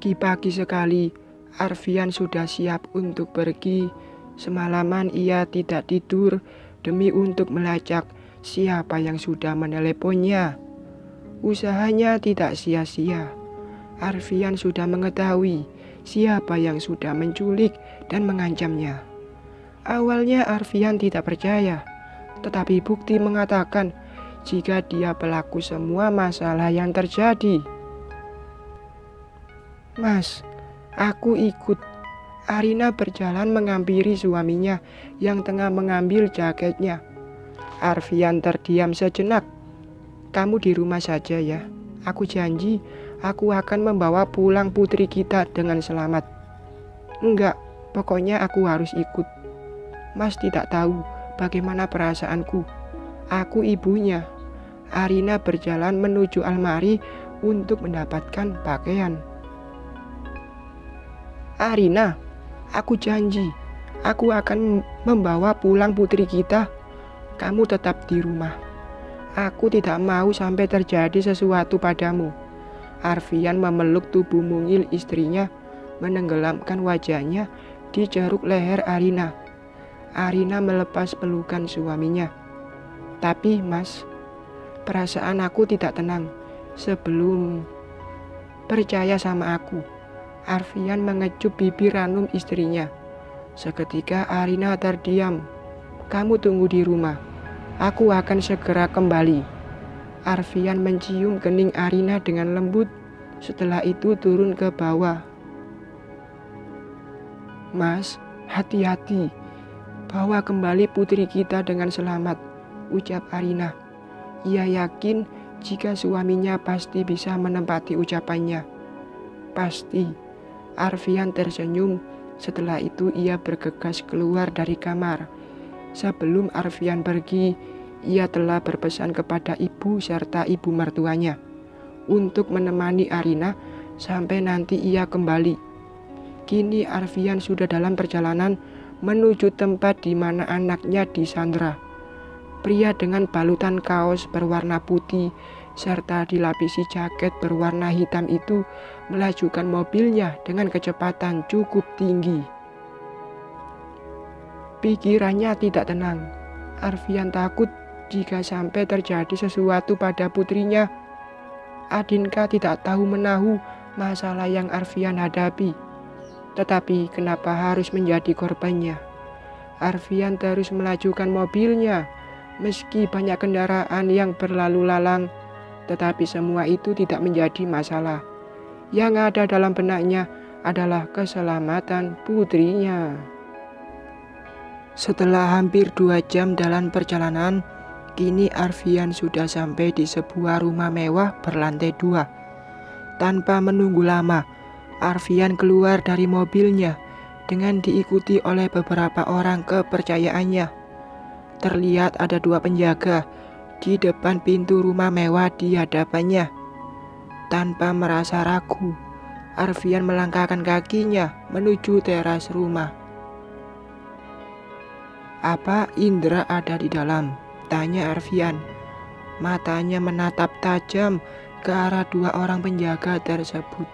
Pagi-pagi sekali, Arfian sudah siap untuk pergi. Semalaman ia tidak tidur demi untuk melacak siapa yang sudah meneleponnya. Usahanya tidak sia-sia. Arfian sudah mengetahui siapa yang sudah menculik dan mengancamnya. Awalnya Arfian tidak percaya, tetapi bukti mengatakan jika dia pelaku semua masalah yang terjadi. "Mas, aku ikut." Arina berjalan menghampiri suaminya yang tengah mengambil jaketnya. Arfian terdiam sejenak. "Kamu di rumah saja ya. Aku janji aku akan membawa pulang putri kita dengan selamat." "Enggak, pokoknya aku harus ikut." "Mas tidak tahu bagaimana perasaanku. Aku ibunya." Arina berjalan menuju almari untuk mendapatkan pakaian. "Arina, aku janji aku akan membawa pulang putri kita. Kamu tetap di rumah. Aku tidak mau sampai terjadi sesuatu padamu." Arfian memeluk tubuh mungil istrinya, menenggelamkan wajahnya di jeruk leher Arina. Arina melepas pelukan suaminya. "Tapi Mas, perasaan aku tidak tenang sebelum..." "Percaya sama aku." Arfian mengecup bibir ranum istrinya. Seketika Arina terdiam. "Kamu tunggu di rumah. Aku akan segera kembali." Arfian mencium kening Arina dengan lembut. Setelah itu turun ke bawah. "Mas, hati-hati. Bawa kembali putri kita dengan selamat," ucap Arina. Ia yakin jika suaminya pasti bisa menepati ucapannya. "Pasti." Arfian tersenyum. Setelah itu ia bergegas keluar dari kamar. Sebelum Arfian pergi, ia telah berpesan kepada ibu serta ibu mertuanya untuk menemani Arina sampai nanti ia kembali. Kini Arfian sudah dalam perjalanan menuju tempat di mana anaknya disandra. Pria dengan balutan kaos berwarna putih serta dilapisi jaket berwarna hitam itu melajukan mobilnya dengan kecepatan cukup tinggi. Pikirannya tidak tenang. Arfian takut jika sampai terjadi sesuatu pada putrinya. Adinka tidak tahu menahu masalah yang Arfian hadapi. Tetapi kenapa harus menjadi korbannya? Arfian terus melajukan mobilnya. Meski banyak kendaraan yang berlalu lalang, tetapi semua itu tidak menjadi masalah. Yang ada dalam benaknya adalah keselamatan putrinya. Setelah hampir 2 jam dalam perjalanan, kini Arfian sudah sampai di sebuah rumah mewah berlantai 2. Tanpa menunggu lama, Arfian keluar dari mobilnya dengan diikuti oleh beberapa orang kepercayaannya. Terlihat ada 2 penjaga di depan pintu rumah mewah di hadapannya. Tanpa merasa ragu, Arfian melangkahkan kakinya menuju teras rumah. "Apa Indra ada di dalam?" tanya Arfian. Matanya menatap tajam ke arah 2 orang penjaga tersebut.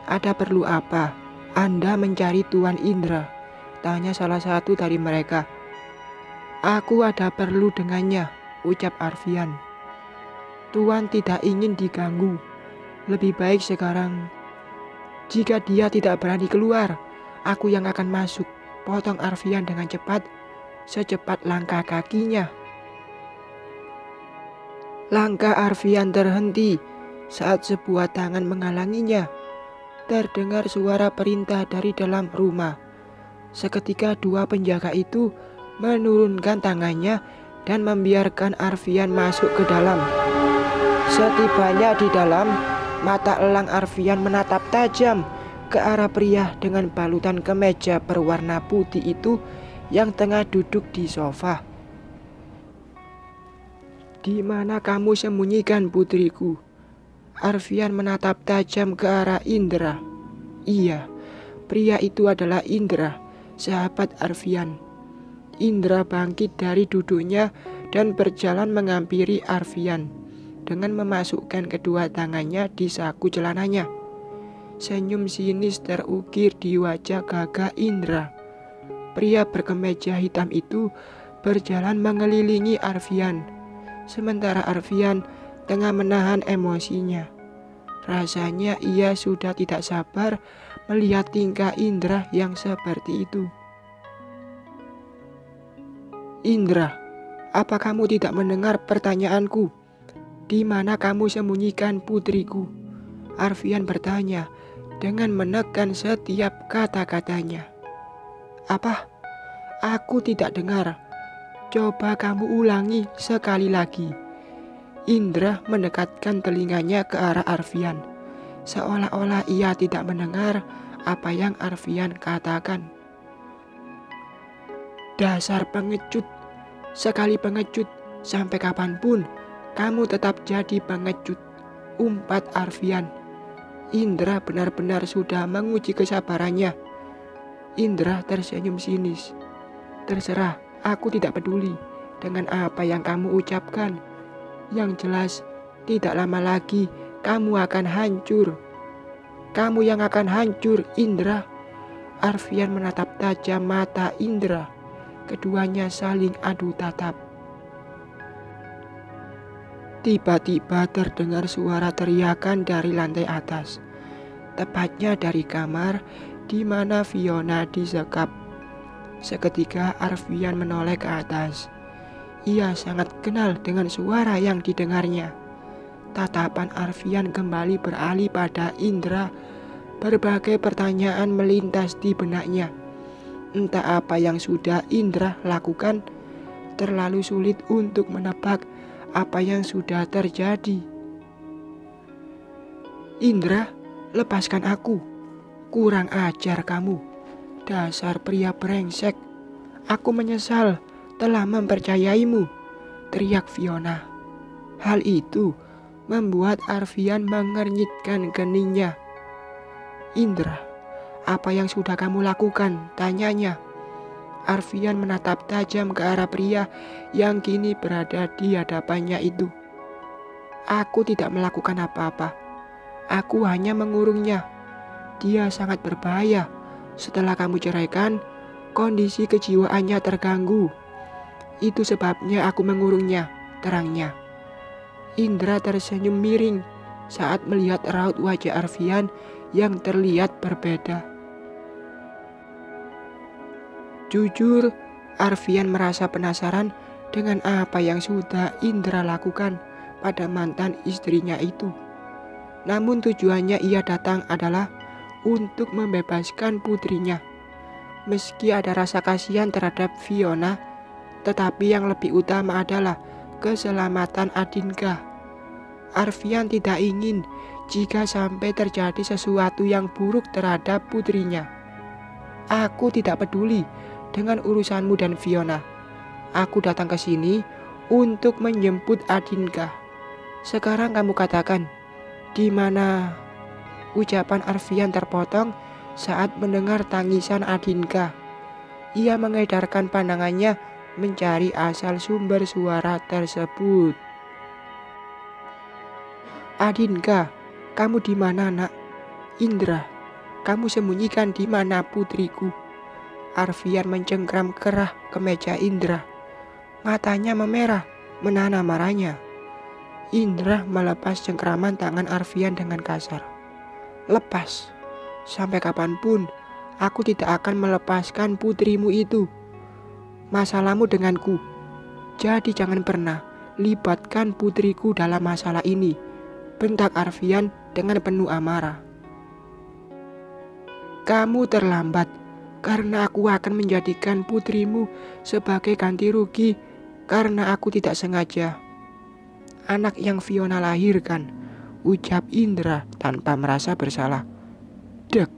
"Ada perlu apa? Anda mencari Tuan Indra?" tanya salah satu dari mereka. "Aku ada perlu dengannya," ucap Arfian. "Tuan tidak ingin diganggu. Lebih baik sekarang. Jika dia tidak berani keluar, aku yang akan masuk," potong Arfian dengan cepat, secepat langkah kakinya. Langkah Arfian terhenti saat sebuah tangan menghalanginya. Terdengar suara perintah dari dalam rumah. Seketika 2 penjaga itu menurunkan tangannya dan membiarkan Arfian masuk ke dalam. Setibanya di dalam, mata elang Arfian menatap tajam ke arah pria dengan balutan kemeja berwarna putih itu yang tengah duduk di sofa. "Di mana kamu sembunyikan putriku?" Arfian menatap tajam ke arah Indra. Iya, pria itu adalah Indra, sahabat Arfian. Indra bangkit dari duduknya dan berjalan menghampiri Arfian dengan memasukkan kedua tangannya di saku celananya. Senyum sinis terukir di wajah gagah Indra. Pria berkemeja hitam itu berjalan mengelilingi Arfian, sementara Arfian tengah menahan emosinya. Rasanya ia sudah tidak sabar melihat tingkah Indra yang seperti itu. Indra, apa kamu tidak mendengar pertanyaanku? Di mana kamu sembunyikan putriku? Arfian bertanya dengan menekan setiap kata-katanya. Apa? Aku tidak dengar. Coba kamu ulangi sekali lagi. Indra mendekatkan telinganya ke arah Arfian, seolah-olah ia tidak mendengar apa yang Arfian katakan. Dasar pengecut, sekali pengecut, sampai kapanpun kamu tetap jadi pengecut, umpat Arfian. Indra benar-benar sudah menguji kesabarannya. Indra tersenyum sinis. Terserah, aku tidak peduli dengan apa yang kamu ucapkan. Yang jelas, tidak lama lagi kamu akan hancur. Kamu yang akan hancur, Indra. Arfian menatap tajam mata Indra. Keduanya saling adu tatap. Tiba-tiba terdengar suara teriakan dari lantai atas, tepatnya dari kamar di mana Fiona disekap. Seketika Arfian menoleh ke atas. Ia sangat kenal dengan suara yang didengarnya. Tatapan Arfian kembali beralih pada Indra. Berbagai pertanyaan melintas di benaknya. Entah apa yang sudah Indra lakukan, terlalu sulit untuk menebak apa yang sudah terjadi. Indra, lepaskan aku. Kurang ajar kamu. Dasar pria brengsek. Aku menyesal telah mempercayaimu, teriak Fiona. Hal itu membuat Arfian mengernyitkan keningnya. Indra, apa yang sudah kamu lakukan? Tanyanya. Arfian menatap tajam ke arah pria yang kini berada di hadapannya itu. Aku tidak melakukan apa-apa. Aku hanya mengurungnya. Dia sangat berbahaya. Setelah kamu ceraikan, kondisi kejiwaannya terganggu. Itu sebabnya aku mengurungnya, terangnya. Indra tersenyum miring saat melihat raut wajah Arfian yang terlihat berbeda. Jujur, Arfian merasa penasaran dengan apa yang sudah Indra lakukan pada mantan istrinya itu. Namun tujuannya ia datang adalah untuk membebaskan putrinya. Meski ada rasa kasihan terhadap Fiona, tetapi yang lebih utama adalah keselamatan Adinka. Arfian tidak ingin jika sampai terjadi sesuatu yang buruk terhadap putrinya. Aku tidak peduli dengan urusanmu dan Fiona. Aku datang ke sini untuk menjemput Adinka. Sekarang kamu katakan, di mana? Ucapan Arfian terpotong saat mendengar tangisan Adinka. Ia mengedarkan pandangannya mencari asal sumber suara tersebut. Adinka, kamu di mana, nak? Indra, kamu sembunyikan di mana putriku? Arfian mencengkram kerah kemeja Indra. Matanya memerah, menahan amarahnya. Indra melepas cengkraman tangan Arfian dengan kasar. Lepas, sampai kapanpun aku tidak akan melepaskan putrimu itu. Masalahmu denganku, jadi jangan pernah libatkan putriku dalam masalah ini, bentak Arfian dengan penuh amarah. Kamu terlambat, karena aku akan menjadikan putrimu sebagai ganti rugi karena aku tidak sengaja. Anak yang Fiona lahirkan, ucap Indra tanpa merasa bersalah. Dek,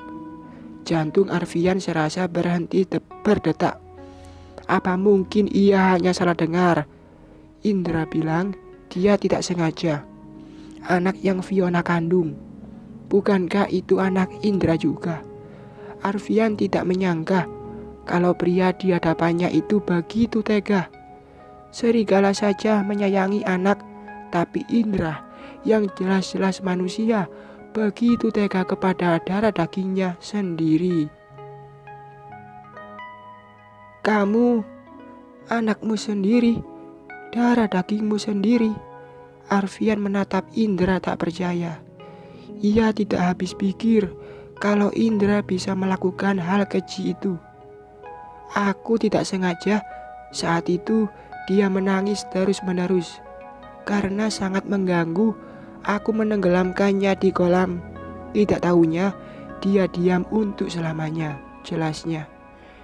jantung Arfian serasa berhenti berdetak. Apa mungkin ia hanya salah dengar? Indra bilang dia tidak sengaja. Anak yang Fiona kandung. Bukankah itu anak Indra juga? Arfian tidak menyangka kalau pria di hadapannya itu begitu tega. Serigala saja menyayangi anak, tapi Indra yang jelas-jelas manusia begitu tega kepada darah dagingnya sendiri. Kamu, anakmu sendiri, darah dagingmu sendiri. Arfian menatap Indra tak percaya. Ia tidak habis pikir kalau Indra bisa melakukan hal keji itu. Aku tidak sengaja. Saat itu dia menangis terus-menerus. Karena sangat mengganggu, aku menenggelamkannya di kolam. Tidak tahunya dia diam untuk selamanya, jelasnya.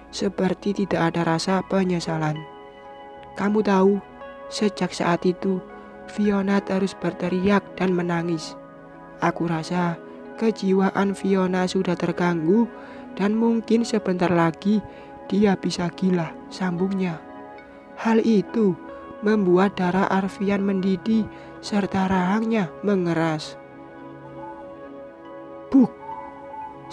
Seperti tidak ada rasa penyesalan. Kamu tahu, sejak saat itu Fiona terus berteriak dan menangis. Aku rasa kejiwaan Fiona sudah terganggu dan mungkin sebentar lagi dia bisa gila, sambungnya. Hal itu membuat darah Arfian mendidih serta rahangnya mengeras. Buk!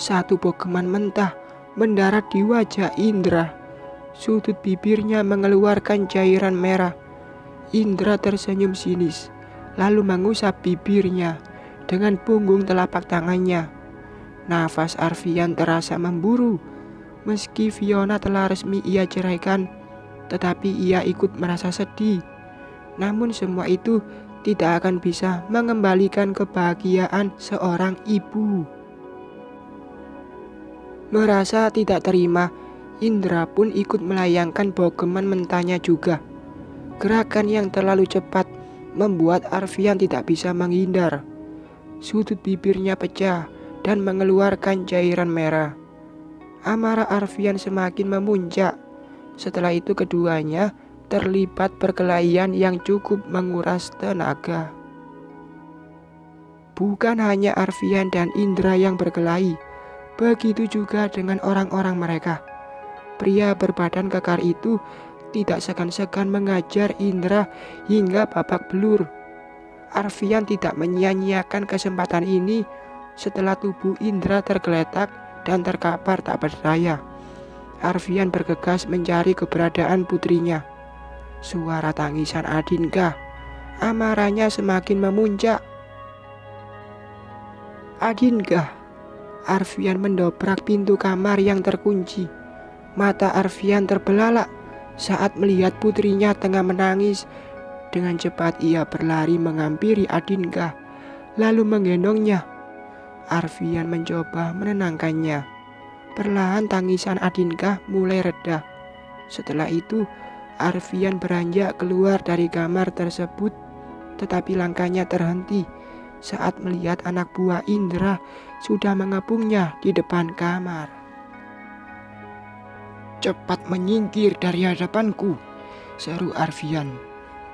Satu bogeman mentah mendarat di wajah Indra. Sudut bibirnya mengeluarkan cairan merah. Indra tersenyum sinis, lalu mengusap bibirnya dengan punggung telapak tangannya. Nafas Arfian terasa memburu. Meski Fiona telah resmi ia ceraikan, tetapi ia ikut merasa sedih. Namun semua itu tidak akan bisa mengembalikan kebahagiaan seorang ibu. Merasa tidak terima, Indra pun ikut melayangkan bogeman mentahnya juga. Gerakan yang terlalu cepat membuat Arfian tidak bisa menghindar. Sudut bibirnya pecah dan mengeluarkan cairan merah. Amarah Arfian semakin memuncak. Setelah itu keduanya terlibat perkelahian yang cukup menguras tenaga. Bukan hanya Arfian dan Indra yang berkelahi, begitu juga dengan orang-orang mereka. Pria berbadan kekar itu tidak segan-segan mengajar Indra hingga babak belur. Arfian tidak menyia-nyiakan kesempatan ini. Setelah tubuh Indra tergeletak dan terkapar tak berdaya, Arfian bergegas mencari keberadaan putrinya. Suara tangisan Adinka, amarahnya semakin memuncak. Adinka! Arfian mendobrak pintu kamar yang terkunci. Mata Arfian terbelalak saat melihat putrinya tengah menangis. Dengan cepat ia berlari menghampiri Adinka, lalu menggendongnya. Arfian mencoba menenangkannya. Perlahan tangisan Adinka mulai reda. Setelah itu Arfian beranjak keluar dari kamar tersebut, tetapi langkahnya terhenti saat melihat anak buah Indra sudah mengepungnya di depan kamar. "Cepat menyingkir dari hadapanku," seru Arfian.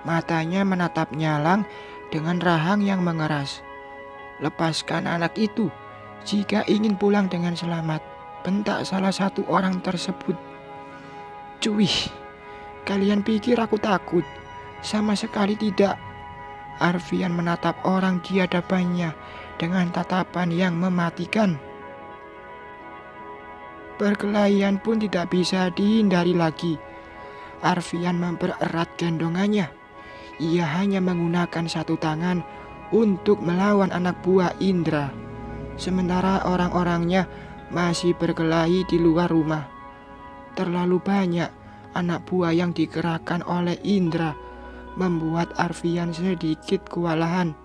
Matanya menatap nyalang dengan rahang yang mengeras. "Lepaskan anak itu jika ingin pulang dengan selamat," bentak salah satu orang tersebut. "Cuih, kalian pikir aku takut? Sama sekali tidak." Arfian menatap orang di hadapannya dengan tatapan yang mematikan. Perkelahian pun tidak bisa dihindari lagi. Arfian mempererat gendongannya. Ia hanya menggunakan satu tangan untuk melawan anak buah Indra, sementara orang-orangnya masih berkelahi di luar rumah. Terlalu banyak anak buah yang dikerahkan oleh Indra membuat Arfian sedikit kewalahan.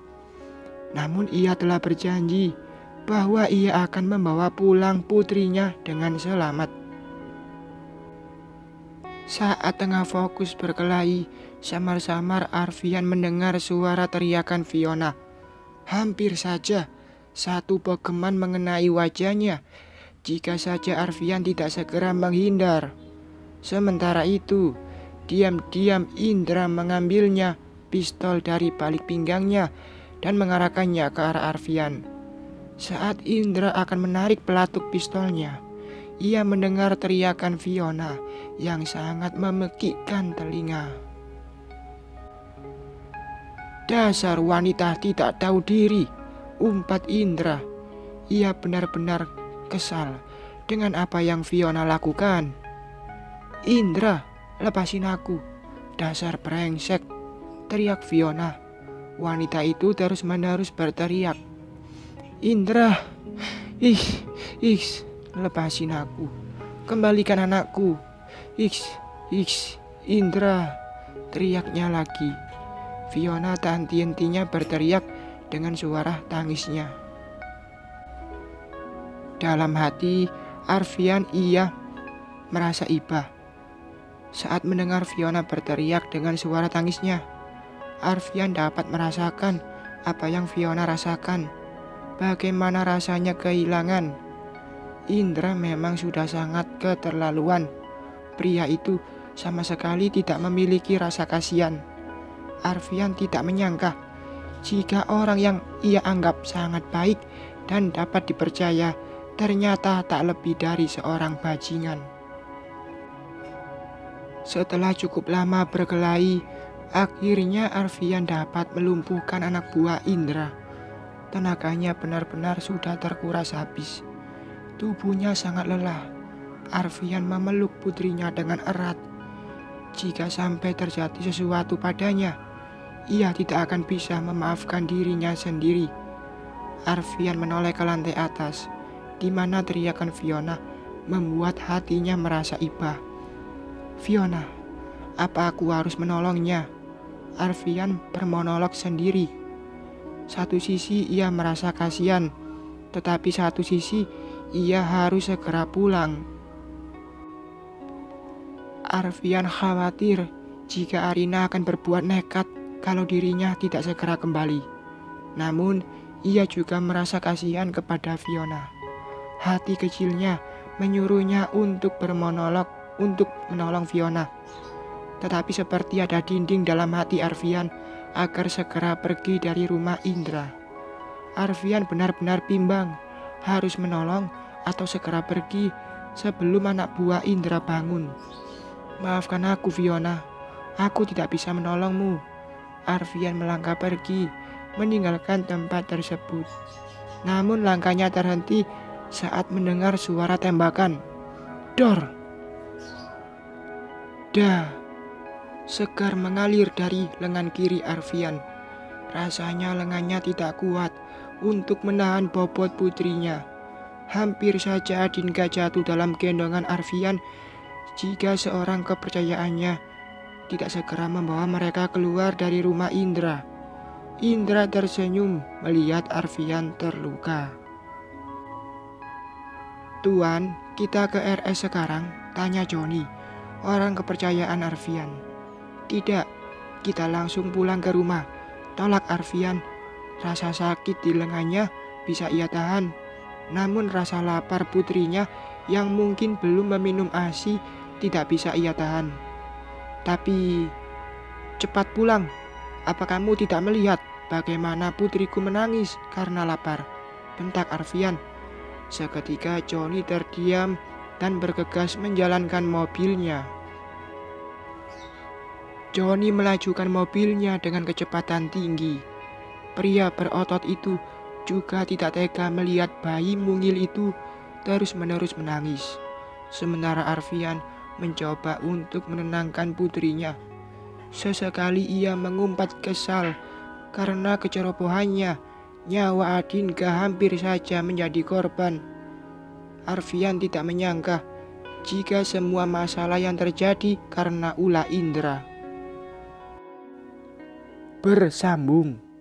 Namun ia telah berjanji bahwa ia akan membawa pulang putrinya dengan selamat. Saat tengah fokus berkelahi, samar-samar Arfian mendengar suara teriakan Fiona. Hampir saja satu bogeman mengenai wajahnya jika saja Arfian tidak segera menghindar. Sementara itu, diam-diam Indra mengambilnya pistol dari balik pinggangnya dan mengarahkannya ke arah Arfian. Saat Indra akan menarik pelatuk pistolnya, ia mendengar teriakan Fiona yang sangat memekikkan telinga. "Dasar wanita tidak tahu diri," umpat Indra. Ia benar-benar kesal dengan apa yang Fiona lakukan. "Indra, lepasin aku, dasar brengsek," teriak Fiona. Wanita itu terus-menerus berteriak. Indra, ih, ih, lepasin aku, kembalikan anakku, ih, Indra, teriaknya lagi. Fiona tak henti-hentinya berteriak dengan suara tangisnya. Dalam hati Arfian ia merasa iba. Saat mendengar Fiona berteriak dengan suara tangisnya, Arfian dapat merasakan apa yang Fiona rasakan. Bagaimana rasanya kehilangan. Indra memang sudah sangat keterlaluan. Pria itu sama sekali tidak memiliki rasa kasihan. Arfian tidak menyangka jika orang yang ia anggap sangat baik dan dapat dipercaya ternyata tak lebih dari seorang bajingan. Setelah cukup lama berkelahi, akhirnya Arfian dapat melumpuhkan anak buah Indra. Tenaganya benar-benar sudah terkuras habis. Tubuhnya sangat lelah. Arfian memeluk putrinya dengan erat. Jika sampai terjadi sesuatu padanya, ia tidak akan bisa memaafkan dirinya sendiri. Arfian menoleh ke lantai atas, di mana teriakan Fiona membuat hatinya merasa iba. Fiona, apa aku harus menolongnya? Arfian bermonolog sendiri. Satu sisi ia merasa kasihan, tetapi satu sisi ia harus segera pulang. Arfian khawatir jika Arina akan berbuat nekat kalau dirinya tidak segera kembali. Namun, ia juga merasa kasihan kepada Fiona. Hati kecilnya menyuruhnya untuk bermonolog untuk menolong Fiona. Tetapi seperti ada dinding dalam hati Arfian agar segera pergi dari rumah Indra. Arfian benar-benar bimbang, harus menolong atau segera pergi sebelum anak buah Indra bangun. Maafkan aku Fiona, aku tidak bisa menolongmu. Arfian melangkah pergi, meninggalkan tempat tersebut. Namun langkahnya terhenti saat mendengar suara tembakan. Dor! Dah! Segar mengalir dari lengan kiri Arfian. Rasanya lengannya tidak kuat untuk menahan bobot putrinya. Hampir saja Adinka jatuh dalam gendongan Arfian jika seorang kepercayaannya tidak segera membawa mereka keluar dari rumah Indra. Indra tersenyum melihat Arfian terluka. Tuan, kita ke RS sekarang, tanya Johnny, orang kepercayaan Arfian. Tidak, kita langsung pulang ke rumah, tolak Arfian. Rasa sakit di lengannya bisa ia tahan, namun rasa lapar putrinya yang mungkin belum meminum ASI tidak bisa ia tahan. Tapi, cepat pulang. Apa kamu tidak melihat bagaimana putriku menangis karena lapar? Bentak Arfian. Seketika Johnny terdiam dan bergegas menjalankan mobilnya. Johnny melajukan mobilnya dengan kecepatan tinggi. Pria berotot itu juga tidak tega melihat bayi mungil itu terus-menerus menangis. Sementara Arfian mencoba untuk menenangkan putrinya. Sesekali ia mengumpat kesal karena kecerobohannya. Nyawa Adinka hampir saja menjadi korban. Arfian tidak menyangka jika semua masalah yang terjadi karena ulah Indra. Bersambung.